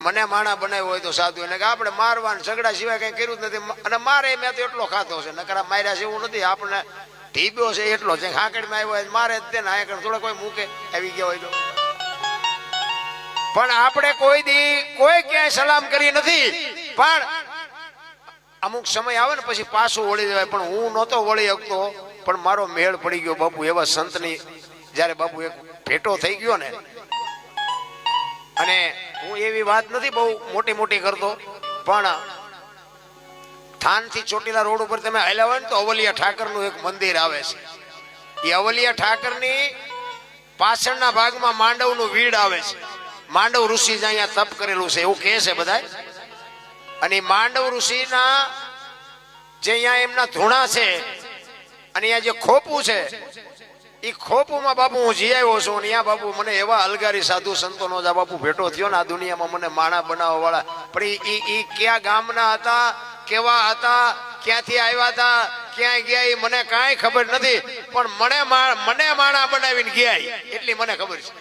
મને માણા બનાવ્યો હોય તો સાધુ એને કે આપણે મારવાન ઝઘડા સિવાય કઈ કર્યું જ નથી અને મારે મેં તો એટલો ખાતો છે નકરા માર્યા છે એવું નથી આપણે ઢીબ્યો છે એટલો છે હાંકડીમાં આવ્યો મારે જ તેને હાંકડ થોડા કોઈ મૂકે આવી ગયા હોય તો પણ આપણે કોઈ દી કોઈ ક્યાંય સલામ કરી નથી પણ અમુક સમય આવે ને પછી પાછું વળી જવાય પણ હું નહોતો વળી શકતો પણ મારો મેળ પડી ગયો બાપુ એવા સંતની જયારે બાપુ એક ભેટો થઈ ગયો ને અને હું એવી વાત નથી બહુ મોટી મોટી કરતો પણ થાનથી ચોટીલા રોડ ઉપર તમે હાલ્યા હોય ને તો અવલિયા ઠાકરનું એક મંદિર આવે છે એ અવલિયા ઠાકરની પાછળના ભાગમાં માંડવનું વીડ આવે છે માંડવ ઋષિ અહીંયા તપ કરેલું છે એવું કહે છે બધા અને માંડવ ઋષિના જે અહીંયા એમના ધૂણા છે અને અહીંયા જે ખોપું છે એ ખોપુમાં બાપુ હું જી આવ્યો છું ત્યાં બાપુ મને એવા અલગારી સાધુ સંતોનો જ બાપુ ભેટો થયો ને આ દુનિયામાં મને માણા બનાવવા વાળા પણ એ કયા ગામના હતા કેવા હતા ક્યાંથી આવ્યા હતા ક્યાં ગયા એ મને કાંઈ ખબર નથી પણ મને માણા બનાવીને ગયા એટલી મને ખબર છે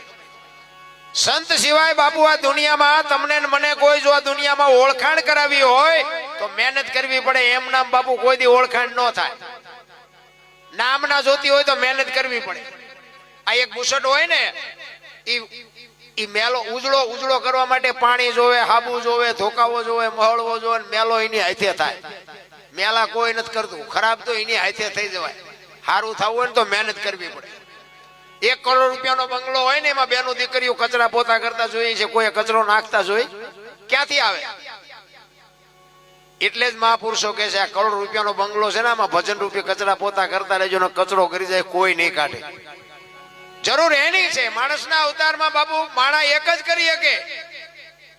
સંત સિવાય બાપુ આ દુનિયામાં તમને મને કોઈ જો આ દુનિયામાં ઓળખાણ કરાવી હોય તો મહેનત કરવી પડે એમ નામ બાપુ કોઈ દી ઓળખાણ ન થાય નામ ના જોતી હોય તો મહેનત કરવી પડે આ એક બુસટ હોય ને ઈ મેલો ઉજળો કરવા માટે પાણી જોવે હાબુ જોવે ધોકાવો જોવે મહળવો જોવે મેલો એની હાથે થાય મેલા કોઈ નથી કરતું ખરાબ તો એની હાથે થઈ જવાય સારું થવું હોય ને તો મહેનત કરવી પડે 1 કરોડ રૂપિયાનો બંગલો હોય ને એમાં બેનો દીકરીઓ કચરા પોતા કરતા જોઈએ છે કોઈ કચરો નાખતા જોઈ ક્યાંથી આવે એટલે જ મહાપુરુષો કહે છે આ કરોડ રૂપિયાનો બંગલો છે ને આમાં ભજન રૂપી કચરા પોતા કરતા રહેજો ને કચરો કરી જાય કોઈ નહીં કાઢે જરૂર એની છે માણસના અવતારમાં બાબુ માણા એક જ કરી શકે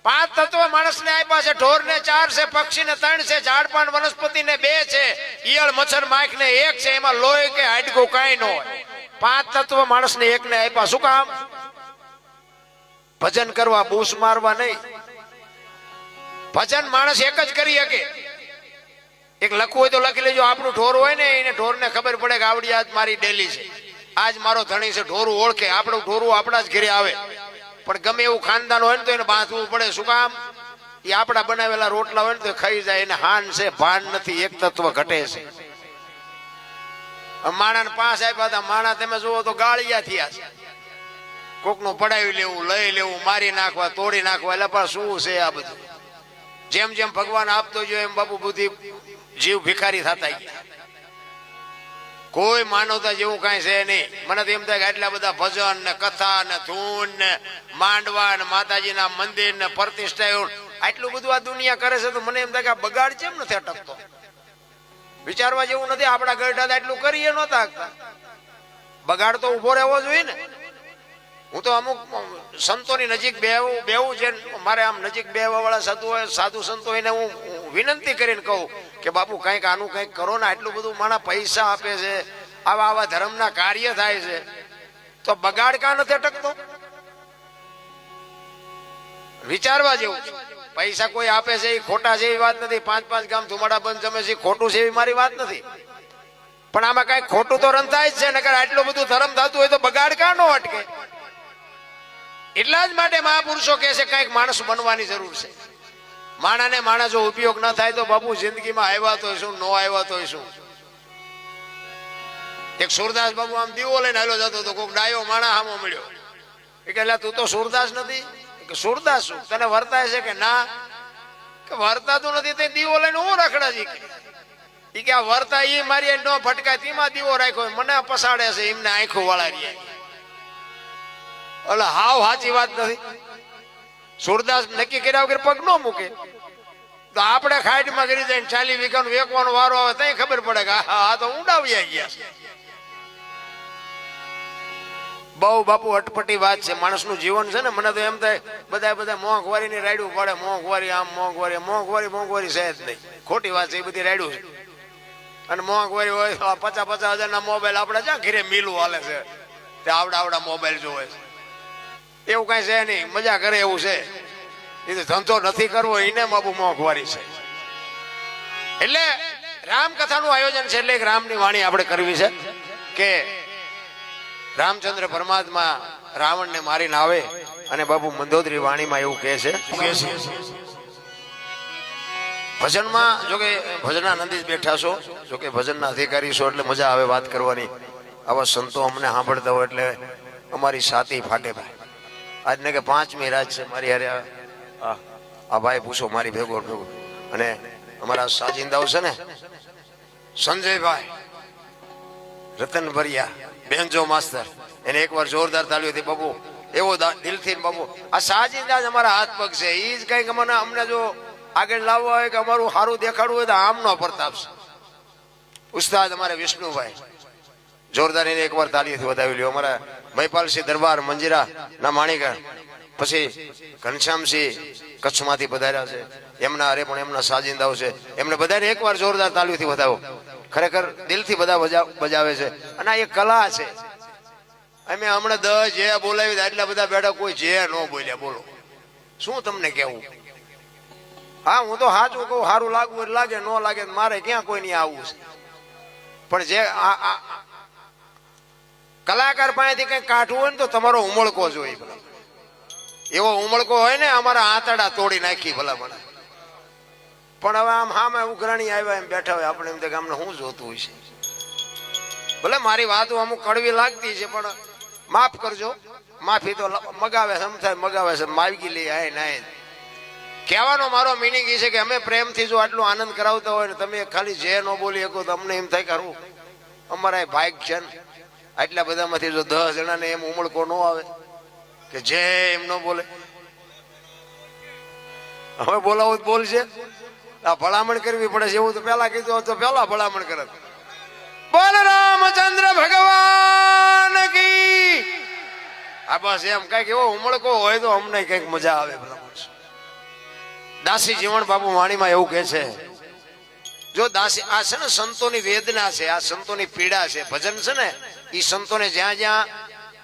5 તત્વ માણસને આપ્યા છે ઢોર ને 4 છે પક્ષી ને 3 છે ઝાડ પાન વનસ્પતિ ને 2 છે ઈયળ મચ્છર માખ ને 1 છે એમાં લોહી કે હાડકું કાંઈ ન હોય 5 તત્વ માણસને એકને આપ્યા શું કામ ભજન કરવા બૂસ મારવા નહીં ભજન માણસ એક જ કરી શકે એક લખવું હોય તો લખી લેજો આપણું ઢોર હોય ને એને ઢોરને ખબર પડે કે આવડી આજ મારી ડેલી છે આજ મારો ધણી છે ઢોરું ઓળખે આપણું ઢોરું આપણા જ ઘરે આવે પણ ગમે એવું ખાનદાન હોય ને તો એને બાંધવું પડે શું કામ એ આપણા બનાવેલા રોટલા હોય ને તો ખાઈ જાય એને હાન છે ભાન નથી એક તત્વ ઘટે છે માણા ને 5 આપ્યા હતા માણા તમે જુઓ તો ગાળિયા થયા છે કોકનું પડાવી લેવું લઈ લેવું મારી નાખવા તોડી નાખવા એટલે પણ શું છે આ બધું જેમ જેમ ભગવાન આપતો જોઈએ એમ બાપુ બુદ્ધિ જીવ ભિખારી થતા ગયા કોઈ માનવતા જેવું કઈ છે નહીં મને તો એમ થાય કે આટલા બધા ભજન ને કથા ને ધૂન ને માંડવા ને માતાજીના મંદિર ને પ્રતિષ્ઠા આટલું બધું આ દુનિયા કરે છે તો મને એમ થાય કે આ બગાડ કેમ નથી અટકતો વિચારવા જેવું નથી આપણા ગઢડા એટલું કરીએ નહોતા બગાડ તો ઉભો રહેવો જોઈએ ને હું તો અમુક સંતોની નજીક બેવું છે મારે આમ નજીક બેવા વાળા સાધુ સંતો એને હું વિનંતી કરીને કહું કે બાપુ કંઈક આનું કંઈક કરો ને આટલું બધું માણા પૈસા આપે છે આવા ધર્મના કાર્ય થાય છે તો બગાડ કાં નથી અટકતો વિચારવા જેવું પૈસા કોઈ આપે છે એ ખોટા છે એવી વાત નથી 5 ગામ ધુમાડા બંધ જમે છે ખોટું છે એવી મારી વાત નથી પણ આમાં કઈ ખોટું તો રંધાય જ છે નકર આટલું બધું ધર્મ થતું હોય તો બગાડ કાં ન અટકે એટલા જ માટે મહાપુરુષો કહે છે કઈક માણસ બનવાની જરૂર છે માણાને માણા જો ઉપયોગ ન થાય તો બાપુ જિંદગીમાં આવ્યા તો શું ન આવ્યા તો શું એક સુરદાસ બાબુ આમ દીવો લઈને હાલો જતો તો કોઈક ડાયો માણા સામો મળ્યો એ કે તું તો સુરદાસ નથી કે સુરદાસ શું તને વર્તાય છે કે ના કે વર્તાતું નથી તે દીવો લઈને હું રખડાજી એ કે આ વર્તા એ મારી ન ફટકાય તેમાં દીવો રાખ્યો મને પસાડે છે એમને આંખો વાળા એટલે હાવ સાચી વાત નથી સુરદાસ નક્કી કર્યા વગર પગ ન મૂકે તો આપણે ખાઈટમાં કરી જઈને 40 વીઘાનું વેકવાનો વારો આવે ત્યાં ખબર પડે કે હા તો ઊંડાવી ગયા છે બહુ બાપુ અટપટી વાત છે માણસનું જીવન છે ને મને તો એમ થાય બધા મોંઘવારીની રાડ્યું પડે મોંઘવારી આમ મોંઘવારી છે જ નહીં ખોટી વાત છે એ બધી રાડ્યું છે અને મોંઘવારી હોય 50 હજારના મોબાઈલ આપણે જ્યાં ઘરે મિલું હાલે છે તે આવડા મોબાઈલ જોવે છે એવું કઈ છે નહીં મજા કરે એવું છે એ તો ધંધો નથી કરવો એને બાબુ મોંઘવારી છે એટલે રામકથાનું આયોજન છે એટલે એક રામની વાણી આપણે કરવી છે કે રામચંદ્ર પરમાત્મા રાવણને મારીને આવે અને બાપુ મંદોદરી વાણીમાં એવું કહે છે ભજનમાં, જોકે ભજનના નંદી બેઠા છો, જોકે ભજનના અધિકારી છો એટલે મજા આવે વાત કરવાની. આવા સંતો અમને સાંભળતા હોય એટલે અમારી છાતી ફાટે ભાઈ. આજને કે 5મી રાત છે મારી હારે આ ભાઈ પૂછો મારી ભેગો અને અમારા સાજિંદાઓ છે ને સંજયભાઈ રતનભરિયા બેનજો માસ્તર, એને એકવાર જોરદાર તાળીઓથી બાપુ એવો દિલથી બાપુ આ સાજિંદા જ અમારા હાથ પગ છે. એ જ કઈક અમને જો આગળ લાવવા હોય કે અમારું સારું દેખાડવું હોય તો આમનો પ્રતાપ છે. ઉસ્તાદ અમારે વિષ્ણુભાઈ જોરદાર, એને એકવાર તાળીઓથી વધાવી લ્યો. અમારા મહિપાલસિંહ દરબાર મંજીરા ના માણીગણ, પછી ઘનશ્યામસિંહ કચ્છમાંથી પધાર્યા છે, એમના અરે પણ એમના સાજિંદાઓ છે, એમને બધાને એકવાર જોરદાર તાળીઓથી વધાવો. ખરેખર દિલથી બધા બજાવે છે અને આ એક કલા છે. અમે હમણાં 10 જે બોલાવી એટલા બધા બેઠા, કોઈ જે ન બોલ્યા. બોલો શું તમને કેવું? હા, હું તો સાચું કહું, સારું લાગવું લાગે, ન લાગે મારે ક્યાં કોઈ નહીં આવવું છે. પણ જે કલાકાર પાસેથી કઈ કાઢવું હોય ને તો તમારો ઉમળકો જોઈએ. એવો ઉમળકો હોય ને અમારા આંતરડા તોડી નાખી ભલામણ. પણ હવે આમ હામે ઉઘરાણી આવ્યા એમ બેઠા હોય, આપણે એમ કે અમને શું જોતું હોય છે. ભલે મારી વાતો અમુક કડવી લાગતી છે પણ માફ કરજો. માફી તો મગાવે છે, સમજાય મગાવે છે, માગી લઈ આય ના. કહેવાનો મારો મિનિંગ એ છે કે અમે પ્રેમથી જો આટલો આનંદ કરાવતા હોય ને તમે ખાલી જે ન બોલી શકો તો અમને એમ થાય કે હારું અમારા ભાગ છે ને આટલા બધામાંથી જો 10 જણાને એમ ઉમળકો ન આવે કે જે એમ ન બોલે. હવે બોલાવું તો બોલશે, આ ભલામણ કરવી પડે છે. એવું તો પેલા કીધું તો પેલા ભલામણ કરે. બોલ રામચંદ્ર ભગવાન કી. આ બસ એમ કઈક એવો ઉમળકો હોય તો અમને કઈક મજા આવે. દાસી જીવણ બાપુ વાણીમાં એવું કે છે, જો દાસી આ છે ને સંતોની વેદના છે, આ સંતોની પીડા છે. ભજન છે ને એ સંતોને જ્યાં જ્યાં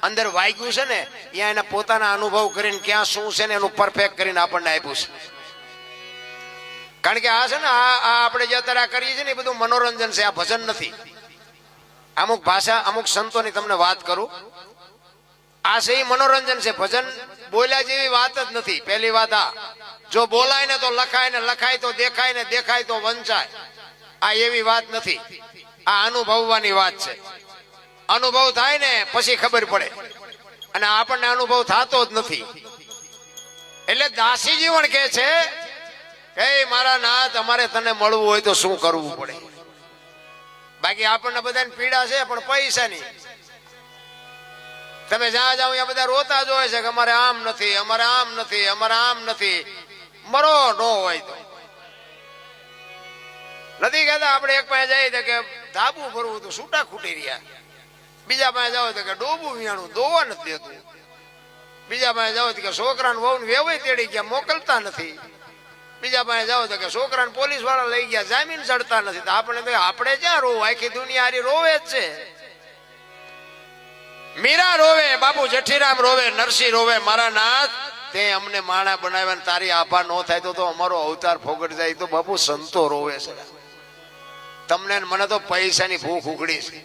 અંદર વાગ્યું છે ને ત્યાં એના પોતાના અનુભવ કરીને ક્યાં શું છે ને એનું પરફેક્ટ કરીને આપણને આપ્યું છે. કારણ કે આ છે ને આ આપણે જે અત્યારે કરીએ છીએ ને એ બધું મનોરંજન છે, આ ભજન નથી. અમુક ભાષા અમુક સંતોની તમને વાત કરું, આ છે એ મનોરંજન છે. ભજન બોલ્યા જેવી વાત જ નથી. પહેલી વાત આ, જો બોલાય ને તો લખાય, ને લખાય તો દેખાય, ને દેખાય તો વંચાય. આ એવી વાત નથી, આ અનુભવવાની વાત છે. અનુભવ થાય ને પછી ખબર પડે, અને આપણને અનુભવ થતો જ નથી. એટલે દાસી જીવન કે છે કે મારા નાથ અમારે તને મળવું હોય તો શું કરવું પડે. બાકી આપણને બધાને પીડા છે પણ પૈસા નહીં. તમે જ્યાં જાઓ ત્યાં બધા રોતા જ હોય છે કે અમારે આમ નથી, અમારે આમ નથી, અમારે આમ નથી. મરો ન હોય તો નથી કહેતા. આપણે એક પાસે જઈએ કે ધાબુ ભરવું તો છૂટા ખૂટી રહ્યા, બીજા પાસે જાવ તો કે ડોબું વિયાણું દોવા નથી દેતું, બીજા પાસે જાવ તો કે છોકરાને વહુ વેવાય તેડી ગયા મોકલતા નથી, બીજા પાસે જાવ તો કે છોકરાને પોલીસ વાળા લઈ ગયા જામીન ચડતા નથી. તો આપણે ક્યાં રોવું? આખી દુનિયા હારી રોવે જ છે. મીરા રોવે, બાપુ જેઠીરામ રોવે, નરસિંહ રોવે. મારા નાથ તે અમને માણા બનાવ્યા, તારી આભા ન થાય તો અમારો અવતાર ફોગટ જાય. તો બાપુ સંતો રોવે છે. તમને મને તો પૈસાની ભૂખ ઉઘડી છે.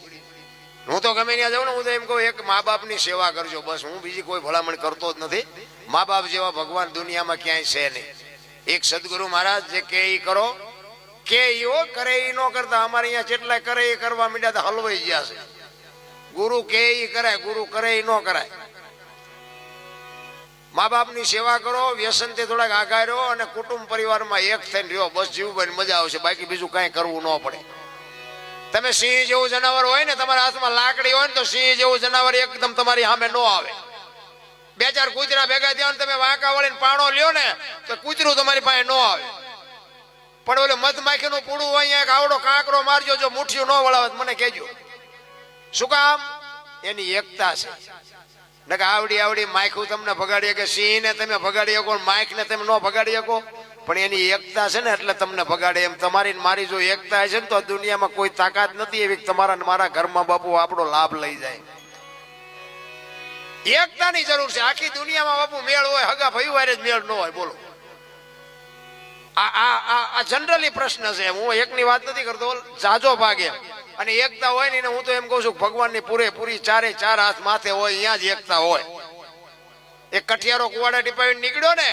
હું તો ગમે ત્યાં જાઉં ને હું તો એમ કહું એક મા બાપની સેવા કરજો બસ. હું બીજી કોઈ ભલામણ કરતો જ નથી. મા બાપ જેવા ભગવાન દુનિયામાં ક્યાંય છે નહીં. એક સદગુરુ મહારાજ જે કે ઈ કરો કે ઈઓ કરે ઈ ન કરતા અમારે અહીંયા જેટલા કરે એ કરવા માંડ્યા તો હલવાઈ ગયા છે. ગુરુ કે ઈ કરાય, ગુરુ કરે ઈ ન કરાય. મા બાપની સેવા કરો, વ્યસનથી થોડાક આઘા રહો અને કુટુંબ પરિવારમાં એક થઈને રહ્યો. બસ જીવવાની મજા આવશે. બાકી બીજું કાંઈ કરવું ન પડે. તમે સિંહ જેવું જનાવર હોય ને, તમારા હાથમાં લાકડી હોય ને તો સિંહ જેવું જનાવર એકદમ તમારી સામે ન આવે. 2-4 કૂતરા ભેગા થયા તમે વાંકા વળીને પાણો લ્યો ને તો કૂતરું તમારી પાસે ન આવે. પણ ઓલે મધમાખીનું પૂડું હોય એક આવડો કાંકરો મારજો, જો મુઠ્ઠીઓ ન વળાવે મને કહેજો. શું કામ? એની એકતા છે. નકે આવડી આવડી માખું તમને ભગાડી શકે, સિંહને તમે ભગાડી શકો, માખને તમે ન ભગાડી શકો. પણ એની એકતા છે ને એટલે તમને ભગાડે. એમ તમારી મારી જો એકતા છે ને તો દુનિયામાં કોઈ તાકાત નથી એવી તમારા મારા ઘરમાં બાપુ આપણો લાભ લઈ જાય. એકતાની જરૂર છે. આખી દુનિયામાં બાપુ મેળ હોય, હગા ભાઈ વારે જ મેળ ન હોય. બોલો, આ જનરલી પ્રશ્ન છે. હું એકની વાત નથી કરતો, જાજો ભાગે. અને એકતા હોય ને હું તો એમ કહું છું ભગવાનની પૂરેપૂરી 4 હાથ માથે હોય, અહીંયા જ એકતા હોય. એક કઠિયારો કુવાડા ટીપાવીને નીકળ્યો ને,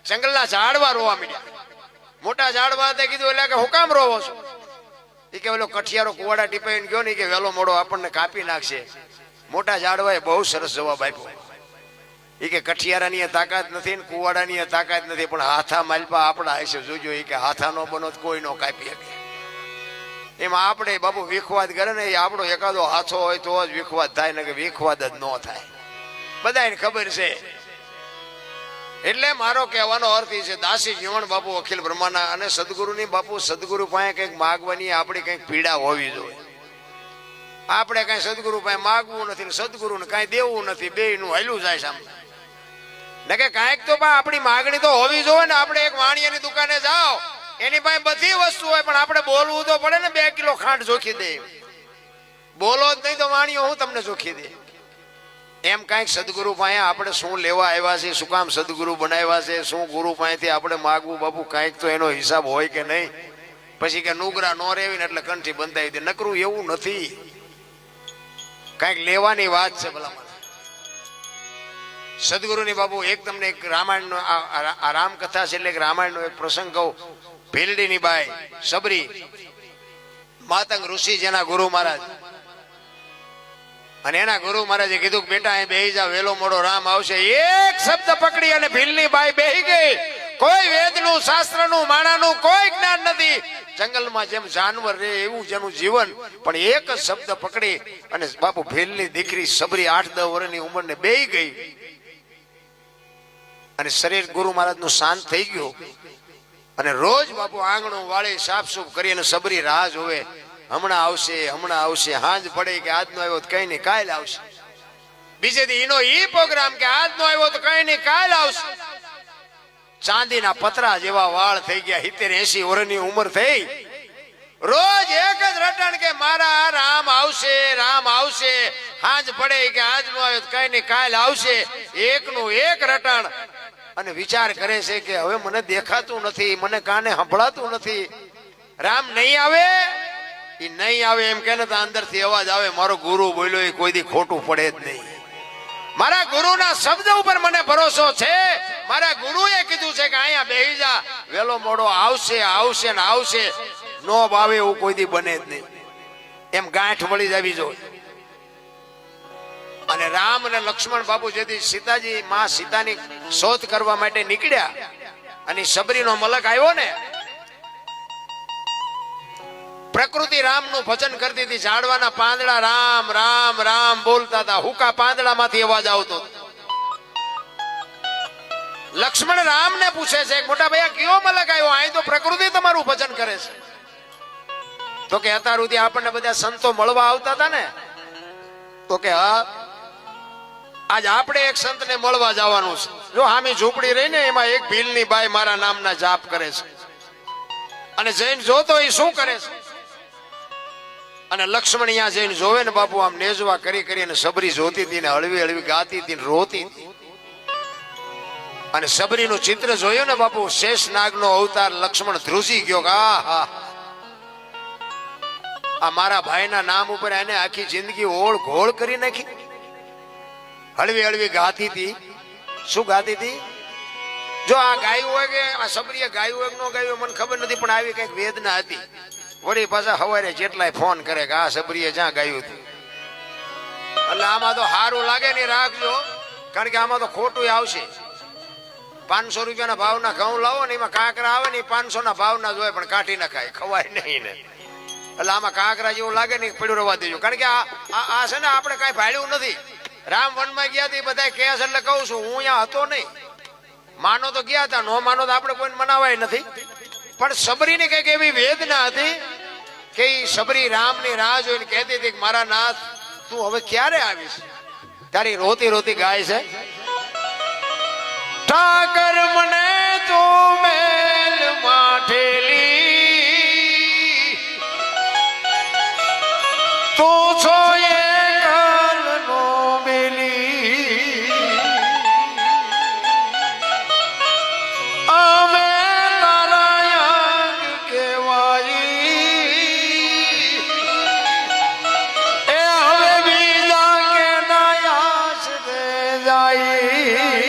જંગલના ઝાડવા રોવા માંડ્યા. મોટા ઝાડવા હતા, કીધું એટલે કે હું કામ રોવો છો? એ કે ઓલો કઠિયારો કુવાડા ટીપાવીને ગયો ને કે વેલો મોડો આપણને કાપી નાખશે. મોટા ઝાડવાએ બહુ સરસ જવાબ આપ્યો. એ કે કઠિયારાની તાકાત નથી ને કુવાડાની તાકાત નથી, પણ હાથા માલપા આપણા હશે, જોજો. એ કે હાથા નો બનો કોઈ નો કાપી શકે. એમાં આપણે બાપુ વિખવાદ કરે ને, એ આપણો એકાદો હાથો હોય તો જ વિખવાદ થાય, ને કે વિખવાદ જ ન થાય. બધાને ખબર છે. એટલે મારો કહેવાનો અર્થ એ છે, દાસી જીવન બાપુ અખિલ બ્રહ્માના અને સદગુરુની બાપુ સદગુરુ પાસે કંઈક માગવાની આપણી કંઈક પીડા હોવી જોઈએ. આપણે કઈ સદગુરુ પાસે માગવું નથી ને સદગુરુને કઈ દેવું નથી, બેયનું હાલ્યું જાય સામે. ને કે કાંઈક તો આપણી માગણી તો હોવી જોઈએ ને. આપણે એક વાણિયાની દુકાને જાઓ, એની પાસે બધી વસ્તુ હોય, પણ આપણે બોલવું તો પડે ને. 2 કિલો ખાંડ જોખી દે, બોલો જ નહીં તો વાણિયો હું તમને જોખી દે. એમ કાંઈક સદગુરુ પાસે આપણે શું લેવા આવ્યા છે, શું કામ સદગુરુ બનાવ્યા છે, શું ગુરુ પાસેથી આપણે માગવું બાપુ, કાંઈક તો એનો હિસાબ હોય કે નહીં. પછી કે નુગરા નો રેવી ને એટલે કંઠી બંધાવી દે, નકરું એવું નથી. કાંઈક લેવાની વાત છે ભલા. સદગુરુની બાપુ એક તમને એક રામાયણનો આ રામકથા છે, એટલે એક રામાયણનો એક પ્રસંગ કહું. ભીલડીની બાઈ સબરી, માતંગ ઋષિ જેના ગુરુ મહારાજ, અને એના ગુરુ મહારાજે કીધું કે બેટા અહીં બેહી જા, વેલો મોડો રામ આવશે. એક શબ્દ પકડી અને ભીલની બાઈ બેહી ગઈ. કોઈ વેદનું, શાસ્ત્રનું, માણાનું કોઈ જ્ઞાન નથી. જંગલમાં જેમ જાનવર રહે એવું જેનું જીવન, પણ એક જ શબ્દ પકડી અને બાપુ ભીલની દીકરી સબરી 8-10 વર્ષની ઉંમરને બેહી ગઈ. અને શરીર ગુરુ મહારાજનું શાંત થઈ ગયું. અને રોજ બાપુ આંગણું વાળી સાફ સૂફ કરી અને સબરી રાહ જોવે, હમણાં આવશે, હમણાં આવશે. હાંજ પડે કે આજનો આવ્યો તો કઈ નહીં કાલ આવશે. બીજે દી એનો ઈ પ્રોગ્રામ કે આજનો આવ્યો તો કઈ નહીં કાલ આવશે. ચાંદીના પતરા જેવા વાળ થઈ ગયા, 70-80 વર્ષની ઉંમર થઈ. રોજ એક જ રટણ કે મારા રામ આવશે, રામ આવશે. હાંજ પડે કે આજનો આવ્યો તો કઈ નહીં કાલ આવશે. એકનું એક રટણ. અને વિચાર કરે છે કે હવે મને દેખાતું નથી, મને કાને સંભળાતું નથી. રામ નહીં આવે, એ નહીં આવે એમ કે તો અંદરથી અવાજ આવે, મારો ગુરુ બોલ્યો એ કોઈ દી ખોટું પડે જ નહીં. મારા ગુરુના શબ્દ ઉપર મને ભરોસો છે. મારા ગુરુએ કીધું છે કે અહીંયા બેહી જા, વેલો મોડો આવશે, આવશે ને આવશે. નો ભાવે એવું કોઈ દી બને જ નહીં. એમ ગાંઠ વળી જવી જોઈએ. અને રામ અને લક્ષ્મણ બાપુ જેથી સીતાજી માં સીતાની શોધ કરવા માટે નીકળ્યા, અને સબરીનો મલક આવ્યો ને, પ્રકૃતિ રામનું ભજન કરતી હતી. ઝાડવાના પાંદડા રામ રામ રામ બોલતા હતા. હુકા પાંદડામાંથી અવાજ આવતો. લક્ષ્મણ રામને પૂછે છે, મોટા ભૈયા કયો મલક આવ્યો? અહીં તો પ્રકૃતિ તમારું ભજન કરે છે. તો કે અત્યાર સુધી આપણને બધા સંતો મળવા આવતા હતા ને. તો કે હા, આજ આપણે એક સંતને મળવા જવાનું છે. જો હામી ઝૂંપડી રહી ને એમાં એક ભીલની બાઈ મારા નામના જાપ કરે છે. અને જૈન જોતો એ શું કરે છે. અને લક્ષ્મણ અહીંયા જઈને જોવે ને બાપુ, આમ નેજવા કરી કરીને સબરી જોતી હતી ને હળવી હળવી ગાતી હતી ને રોતી હતી. અને સબરીનું ચિત્ર જોયું ને બાપુ, શેષનાગનો અવતાર. લક્ષ્મણ ધ્રુજી ગયો કે આ મારા ભાઈના નામ ઉપર એને આખી જિંદગી ઓળ ઘોળ કરી નાખી. હળવી હળવી ગાતી હતી. શું ગાતી હતી? જો આ ગાયું હોય કે આ સબરીએ ગાયું હોય કે ન ગાયું મને ખબર નથી, પણ આવી કઈક વેદના હતી. વળી પાછા હવારે જેટલાય ફોન કરે કે આ સબરીએ જ્યાં ગાયું હતું. એટલે આમાં તો સારું લાગે ને રાખજો, કારણ કે આમાં તો ખોટું આવશે. 500 રૂપિયાના ભાવના ઘઉં લાવો ને એમાં કાંકરા આવે ને 500 ના ભાવના જોઈએ, પણ કાઢી નખાય, ખવાય નહીં ને. એટલે આમાં કાંકરા જેવું લાગે ને પડ્યું રવા દેજો. કારણ કે આ છે ને આપણે કઈ ભાડ્યું નથી. રામ વનમાં ગયા હતા બધા કહે છે, એટલે કહું છું હું અહીંયા હતો નહીં. માનો તો ગયા હતા, નો માનો તો આપણે કોઈને મનાવાય નથી. પણ સબરીની કઈક એવી વેદના હતી કે સબરી રામની રાહ જોઈને કહેતી હતી કે મારા નાથ તું હવે ક્યારે આવીશ. તારી રોતી રોતી ગાય છે, ઠાકર મને તું મેલ માઠેલી, તું છો એકલનો મેલી, અમે તારા અંગ કહેવાઈ, એ હવે બીજા કે નયાસ દે જાય.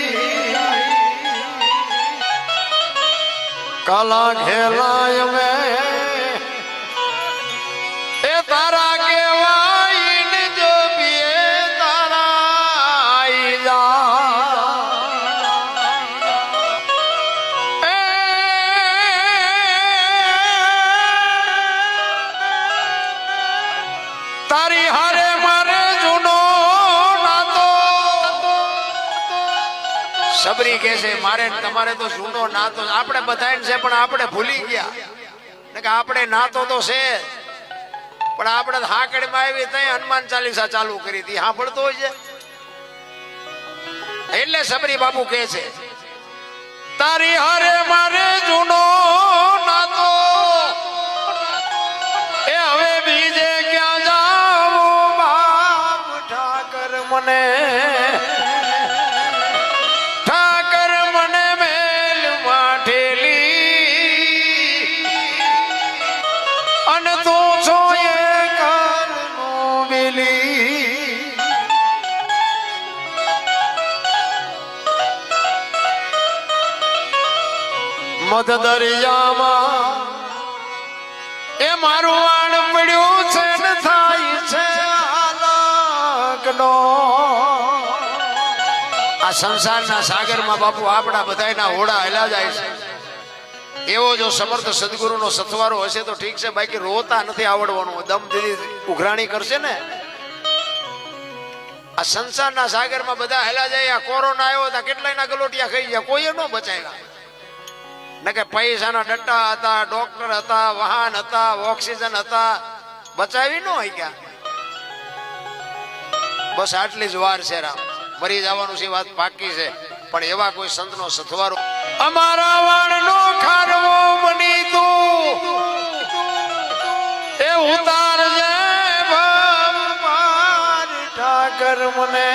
કાલા ઘેલાય મે એ તારા કેવાય ને જો પીએ તારા આઈ જા તારી હારે મારે જૂનો નાતો સબરી કહે છે મારે તમારે તો જૂનો નાતો આપણે બધાય છે પણ આપણે ભૂલી ગયા કે આપણે નાતો તો છે પણ આપણે હાકડમાં આવી ત્યાં હનુમાન ચાલીસા ચાલુ કરી હતી સાંભળતો હોય છે એટલે સબરી બાપુ કહે છે તારી હારે મારે જૂનો નાતો એ હવે બીજે ક્યાં જાઉં બાપ ઠાકર મને મેલ માઠેલી અને તું છો એ કરનું બેલી મધ દરિયામાં એ મારું વાણ પડ્યું છે ને થાય છે હાલકનો આ સંસારના સાગરમાં બાપુ આપણા બધાયના હોડા હેલા જાય છે એવો જો સમર્થ સદગુરુનો સથવારો હશે તો ઠીક છે બાકી રોતા નથી આવડવાનું દમ દીધી ઉઘરાણી કરશે ને આ સંસારના સાગરમાં બધા હેલા જાય આ કોરોના આવ્યો હતા કેટલાયના ગલોટિયા ખાઈ ગયા કોઈએ ન બચાવ્યા ને કે પૈસાના ડટ્ટા હતા ડોક્ટર હતા વાહન હતા ઓક્સિજન હતા બચાવી ન હોય ક્યાં બસ આટલી જ વાર છે રામ મરી જવાનું છે વાત પાકી છે પણ એવા કોઈ સંતનો સથવારો અમારા વાણનો ખારવો બની તું એ ઉતાર જે ભગવાન ઠાકર મને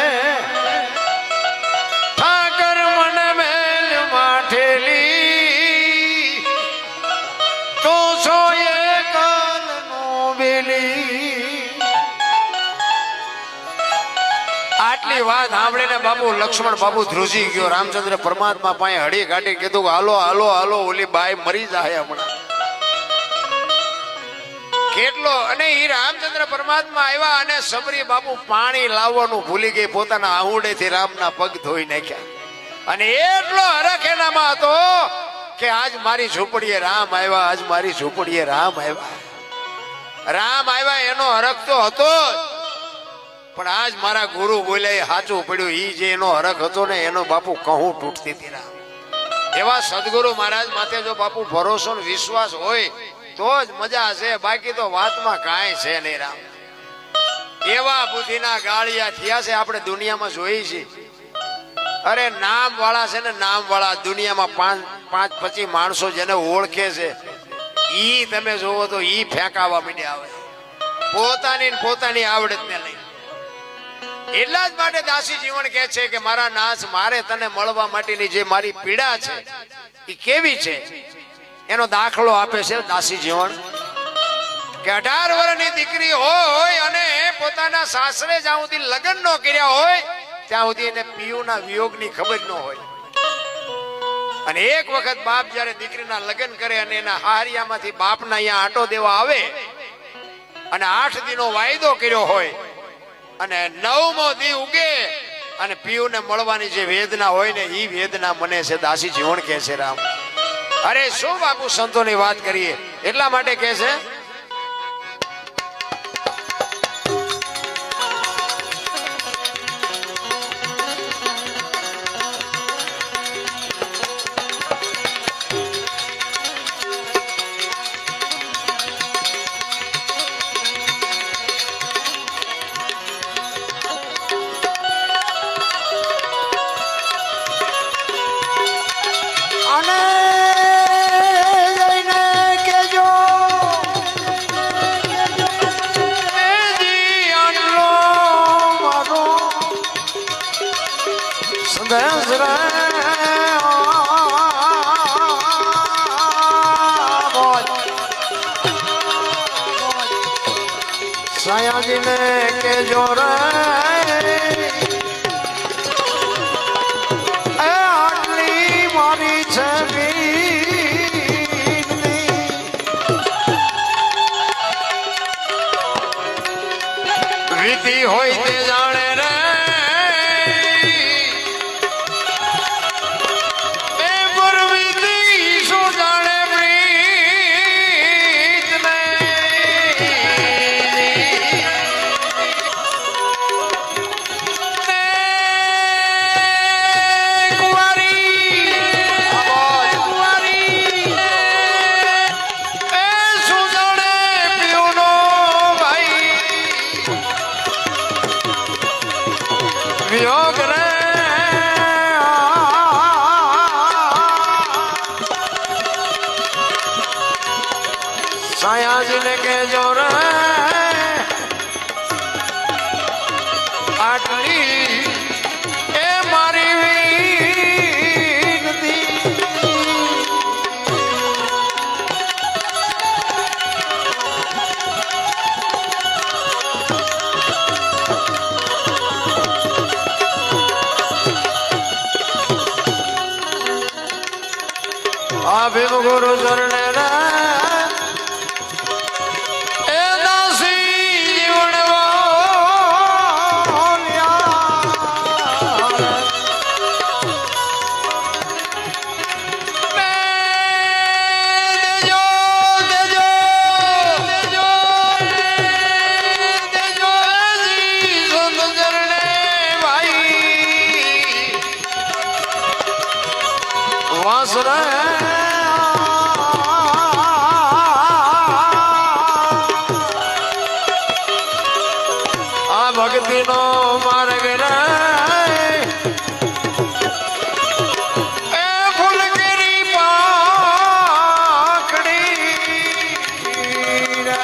મેલ માઠેલી તો છો એ કાલનો બેલી આટલી વાત સાંભળીને બાપુ લક્ષ્મણ બાપુ ધ્રુજી ગયો રામચંદ્ર પરમાત્મા પાસે હળી કાઢી કીધું હાલો હાલો હાલો ઓલી બાઈ મરી જાય હમણાં કેટલો અને ઈ રામચંદ્ર પરમાત્મા આવ્યા અને સબરી બાપુ પાણી લાવવાનું ભૂલી ગઈ પોતાના આહુડેથી રામના પગ ધોઈ નાખ્યા અને એટલો હરખ એનામાં હતો કે આજ મારી ઝૂંપડીએ રામ આવ્યા આજ મારી ઝૂંપડીએ રામ આવ્યા એનો હરખ તો હતો પણ આજ મારા ગુરુ બોલ્યા સાચું પડ્યું ઈ જે એનો હરખ હતો ને એનો બાપુ કહું તૂટતી હતી રામ એવા સદગુરુ મહારાજ માથે જો બાપુ ભરોસો ને વિશ્વાસ હોય તો જ મજા છે બાકી તો વાતમાં કાંઈ છે નહીં રામ એવા બુદ્ધિના ગાળિયા થયા છે આપણે દુનિયામાં જોઈ છે અરે નામ વાળા છે ને નામ વાળા દુનિયામાં પાંચ 25 માણસો જેને ઓળખે છે ઈ તમે જોવો તો ઈ ફેંકાવા માંડ્યા આવે પોતાની આવડત ને લઈ એટલા જ માટે દાસી જીવન કહે છે કે મારા નાથ મારે તને મળવા માટેની જે મારી પીડા છે એ કેવી છે એનો દાખલો આપે છે દાસી જીવન કે 18 વર્ષની દીકરી હોય અને પોતાના સાસરે જ્યાં સુધી લગ્ન ન કર્યા હોય ત્યાં સુધી એને પિયુના વિયોગની ખબર ન હોય અને એક વખત બાપ જયારે દીકરીના લગ્ન કરે અને એના હારિયામાંથી બાપના અહીંયા આંટો દેવા આવે અને 8 દિનો વાયદો કર્યો હોય અને 9મો દી ઉગે અને પિયુને મળવાની જે વેદના હોય ને ઈ વેદના મને છે દાસી જીવન કહે છે રામ અરે શું બાપુ સંતોની વાત કરીએ એટલા માટે કહે છે સાયાજી ને કે જોરે આટલી મારી છબી આયાજીને કેજો રે આટલી એ મારી વિનતી આ ભીમ ગુરુ ચરણે રે આ ભક્તિ નો માર્ગ રે એ ફૂલગીરી પાખડી રે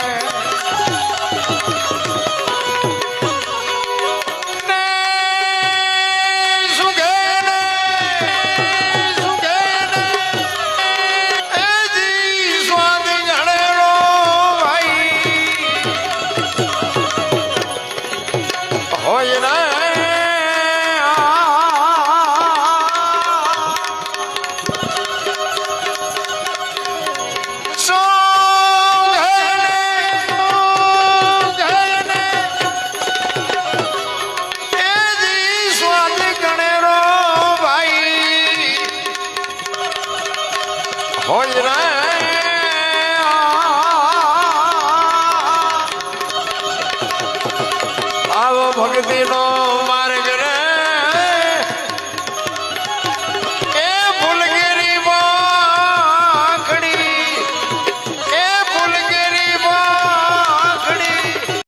ને સુગે ને એ જી સ્વાદ ઘણેલો હોય રે હોય રે